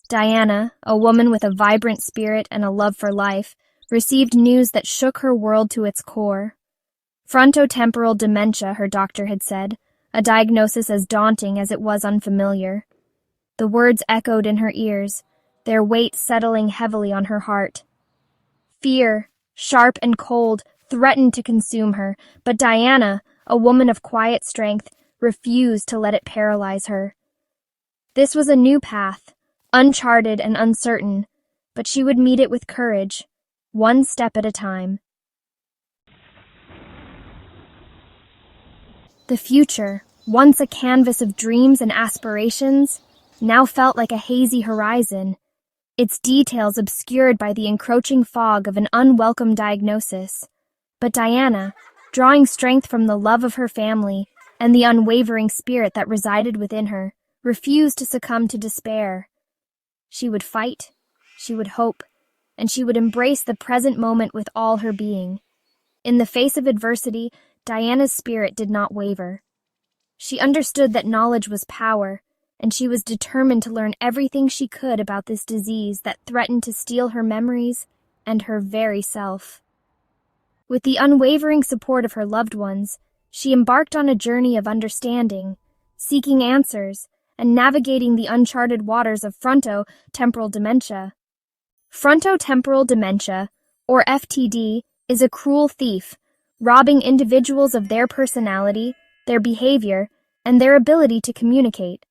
Diana, a woman with a vibrant spirit and a love for life, received news that shook her world to its core. Frontotemporal dementia, her doctor had said, a diagnosis as daunting as it was unfamiliar. The words echoed in her ears, their weight settling heavily on her heart. Fear, sharp and cold, threatened to consume her, but Diana, a woman of quiet strength, refused to let it paralyze her. This was a new path, uncharted and uncertain, but she would meet it with courage, one step at a time. The future, once a canvas of dreams and aspirations, now felt like a hazy horizon, its details obscured by the encroaching fog of an unwelcome diagnosis. But Diana, drawing strength from the love of her family and the unwavering spirit that resided within her, refused to succumb to despair. She would fight, she would hope, and she would embrace the present moment with all her being. In the face of adversity, Diana's spirit did not waver. She understood that knowledge was power, and she was determined to learn everything she could about this disease that threatened to steal her memories and her very self. With the unwavering support of her loved ones, she embarked on a journey of understanding, seeking answers, and navigating the uncharted waters of frontotemporal dementia. Frontotemporal dementia, or FTD, is a cruel thief, robbing individuals of their personality, their behavior, and their ability to communicate.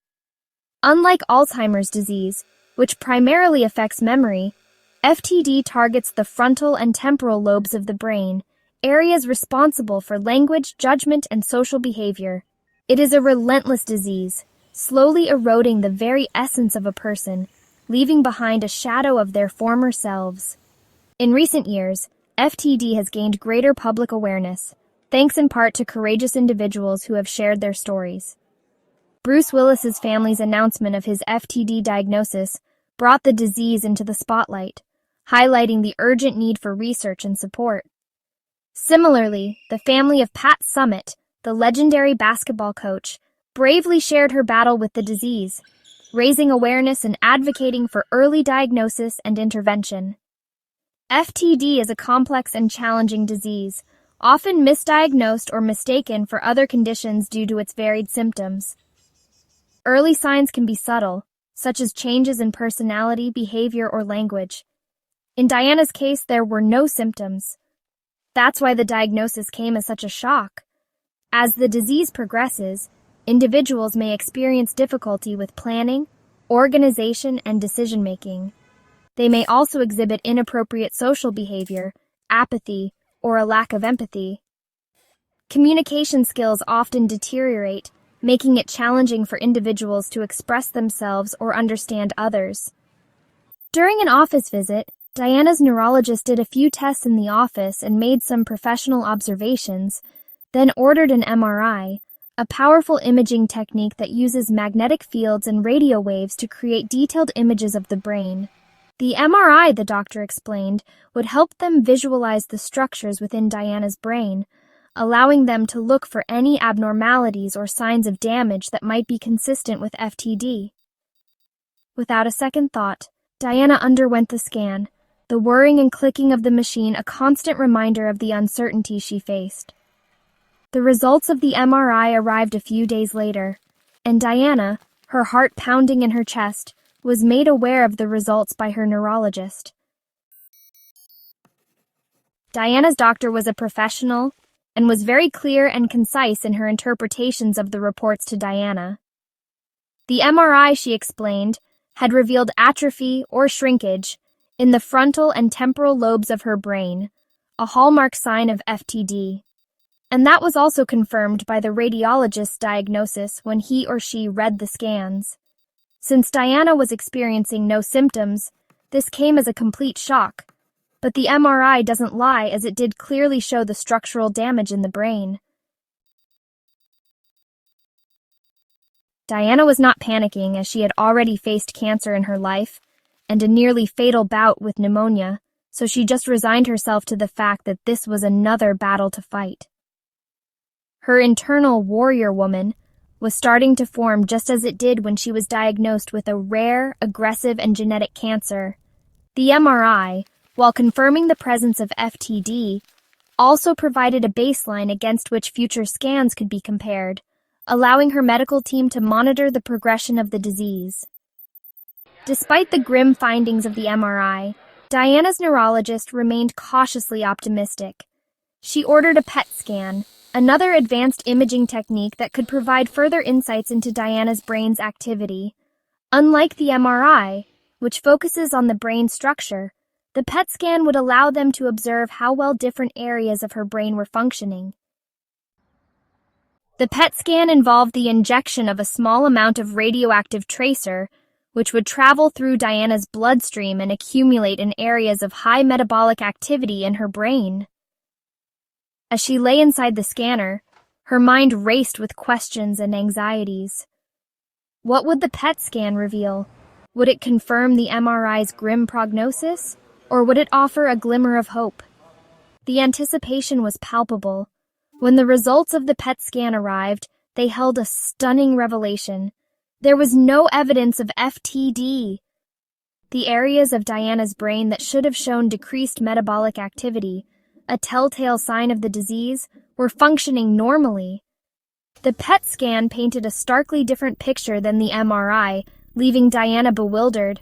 Unlike Alzheimer's disease, which primarily affects memory, FTD targets the frontal and temporal lobes of the brain, areas responsible for language, judgment, and social behavior. It is a relentless disease, slowly eroding the very essence of a person, leaving behind a shadow of their former selves. In recent years, FTD has gained greater public awareness, thanks in part to courageous individuals who have shared their stories. Bruce Willis's family's announcement of his FTD diagnosis brought the disease into the spotlight, highlighting the urgent need for research and support. Similarly, the family of Pat Summitt, the legendary basketball coach, bravely shared her battle with the disease, raising awareness and advocating for early diagnosis and intervention. FTD is a complex and challenging disease, often misdiagnosed or mistaken for other conditions due to its varied symptoms. Early signs can be subtle, such as changes in personality, behavior, or language. In Diana's case, there were no symptoms. That's why the diagnosis came as such a shock. As the disease progresses, individuals may experience difficulty with planning, organization, and decision-making. They may also exhibit inappropriate social behavior, apathy, or a lack of empathy. Communication skills often deteriorate, making it challenging for individuals to express themselves or understand others. During an office visit, Diana's neurologist did a few tests in the office and made some professional observations, then ordered an MRI, a powerful imaging technique that uses magnetic fields and radio waves to create detailed images of the brain. The MRI, the doctor explained, would help them visualize the structures within Diana's brain, allowing them to look for any abnormalities or signs of damage that might be consistent with FTD. Without a second thought, Diana underwent the scan, the whirring and clicking of the machine a constant reminder of the uncertainty she faced. The results of the MRI arrived a few days later, and Diana, her heart pounding in her chest, was made aware of the results by her neurologist. Diana's doctor was a professional and was very clear and concise in her interpretations of the reports to Diana. The MRI, she explained, had revealed atrophy or shrinkage in the frontal and temporal lobes of her brain, a hallmark sign of FTD. And that was also confirmed by the radiologist's diagnosis when he or she read the scans. Since Diana was experiencing no symptoms, this came as a complete shock. But the MRI doesn't lie, as it did clearly show the structural damage in the brain. Diana was not panicking, as she had already faced cancer in her life and a nearly fatal bout with pneumonia, so she just resigned herself to the fact that this was another battle to fight. Her internal warrior woman, was starting to form just as it did when she was diagnosed with a rare, aggressive, and genetic cancer. The MRI, while confirming the presence of FTD, also provided a baseline against which future scans could be compared, allowing her medical team to monitor the progression of the disease. Despite the grim findings of the MRI, Diana's neurologist remained cautiously optimistic. She ordered a PET scan, another advanced imaging technique that could provide further insights into Diana's brain's activity. Unlike the MRI, which focuses on the brain structure, the PET scan would allow them to observe how well different areas of her brain were functioning. The PET scan involved the injection of a small amount of radioactive tracer, which would travel through Diana's bloodstream and accumulate in areas of high metabolic activity in her brain. As she lay inside the scanner, her mind raced with questions and anxieties. What would the PET scan reveal? Would it confirm the MRI's grim prognosis, or would it offer a glimmer of hope? The anticipation was palpable. When the results of the PET scan arrived, they held a stunning revelation. There was no evidence of FTD. The areas of Diana's brain that should have shown decreased metabolic activity, a telltale sign of the disease, were functioning normally. The PET scan painted a starkly different picture than the MRI, leaving Diana bewildered.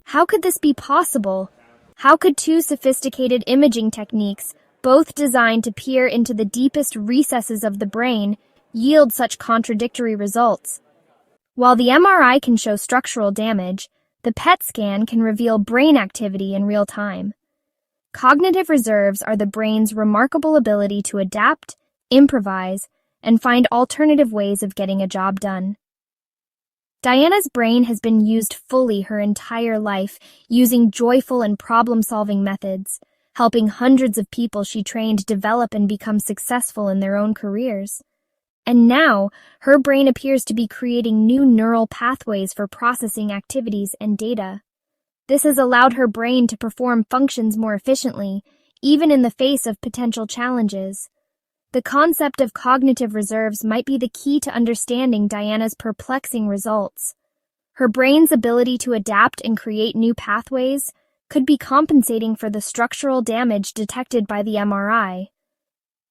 How could this be possible? How could two sophisticated imaging techniques, both designed to peer into the deepest recesses of the brain, yield such contradictory results? While the MRI can show structural damage, the PET scan can reveal brain activity in real time. Cognitive reserves are the brain's remarkable ability to adapt, improvise, and find alternative ways of getting a job done. Diana's brain has been used fully her entire life, using joyful and problem-solving methods, helping hundreds of people she trained develop and become successful in their own careers. And now, her brain appears to be creating new neural pathways for processing activities and data. This has allowed her brain to perform functions more efficiently, even in the face of potential challenges. The concept of cognitive reserves might be the key to understanding Diana's perplexing results. Her brain's ability to adapt and create new pathways could be compensating for the structural damage detected by the MRI.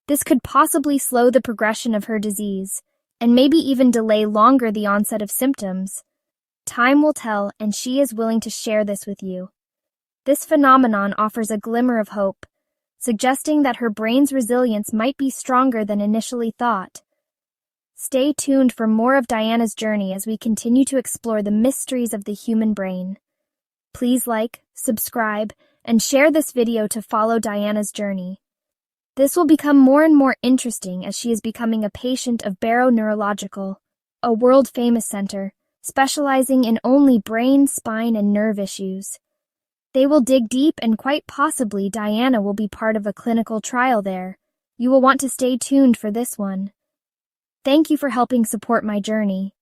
This could possibly slow the progression of her disease, and maybe even delay longer the onset of symptoms. Time will tell, and she is willing to share this with you. This phenomenon offers a glimmer of hope, suggesting that her brain's resilience might be stronger than initially thought. Stay tuned for more of Diana's journey as we continue to explore the mysteries of the human brain. Please like, subscribe, and share this video to follow Diana's journey. This will become more and more interesting as she is becoming a patient of Barrow Neurological, a world-famous center specializing in only brain, spine, and nerve issues. They will dig deep, and quite possibly Diana will be part of a clinical trial there. You will want to stay tuned for this one. Thank you for helping support my journey.